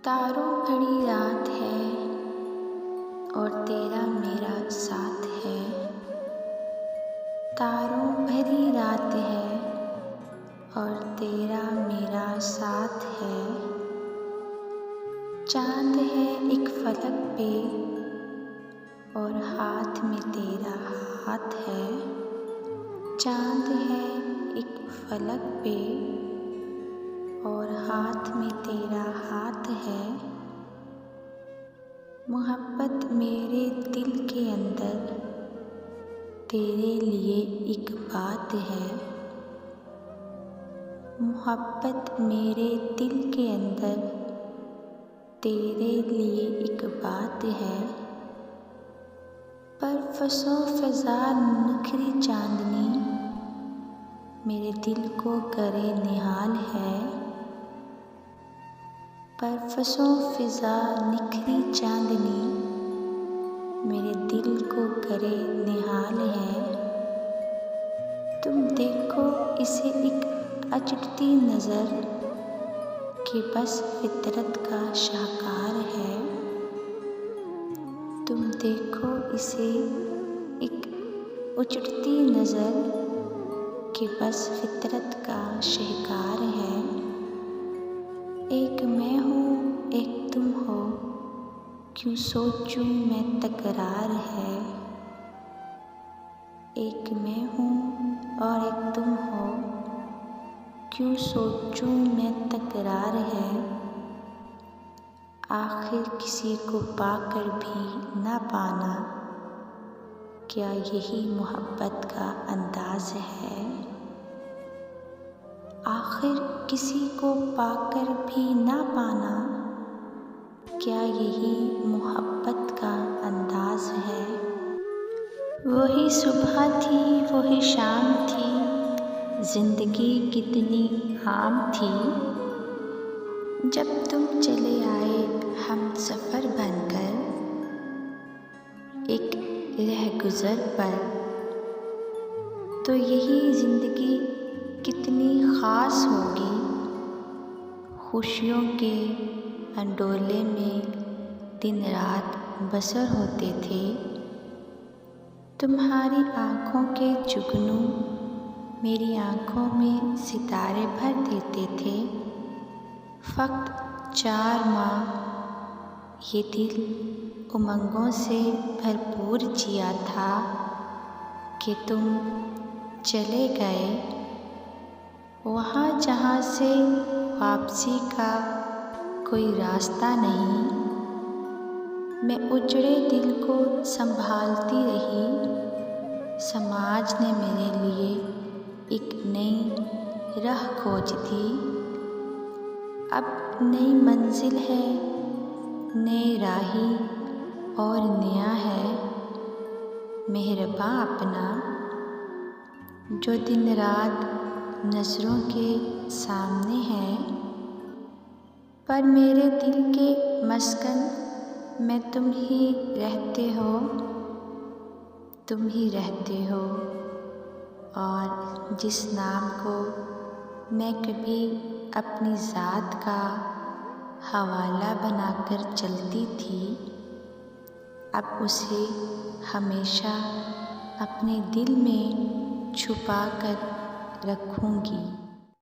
तारों भरी रात है और तेरा मेरा साथ है। तारों भरी रात है और तेरा मेरा साथ है। चांद है एक फलक पे और हाथ में तेरा हाथ है। चांद है एक फलक पे और हाथ में तेरा हाथ है। मोहब्बत मेरे दिल के अंदर तेरे लिए एक बात है। मोहब्बत मेरे दिल के अंदर तेरे लिए एक बात है। पर फसो फ़िज़ा नखरी चांदनी मेरे दिल को करे निहाल है। पर फसो फ़िज़ा निखरी चांदनी मेरे दिल को करे निहाल है। तुम देखो इसे एक अचटती नज़र कि बस फितरत का शाहकार है। तुम देखो इसे एक उचटती नज़र कि बस फितरत का शाहकार है। एक मैं हूँ एक तुम हो, क्यों सोचूं मैं तकरार है। एक मैं हूँ और एक तुम हो, क्यों सोचूं मैं तकरार है। आखिर किसी को पाकर भी ना पाना, क्या यही मोहब्बत का अंदाज़ है। आखिर किसी को पाकर भी ना पाना, क्या यही मोहब्बत का अंदाज़ है। वही सुबह थी वही शाम थी, ज़िंदगी कितनी आम थी। जब तुम चले आए हम सफ़र बनकर एक रहगुज़र पर, तो यही ज़िंदगी कितनी ख़ास होगी। खुशियों के अंडोले में दिन रात बसर होते थे। तुम्हारी आँखों के जुगनू मेरी आँखों में सितारे भर देते थे। फ़क़्त 4 माह ये दिल उमंगों से भरपूर जिया था कि तुम चले गए वहाँ जहाँ से वापसी का कोई रास्ता नहीं। मैं उजड़े दिल को संभालती रही। समाज ने मेरे लिए एक नई राह खोज दी। अब नई मंजिल है, नए राही और नया है मेहरबां अपना, जो दिन रात नज़रों के सामने है। पर मेरे दिल के मस्कन में तुम ही रहते हो, तुम ही रहते हो। और जिस नाम को मैं कभी अपनी ज़ात का हवाला बनाकर चलती थी, अब उसे हमेशा अपने दिल में छुपा कर रखूँगी।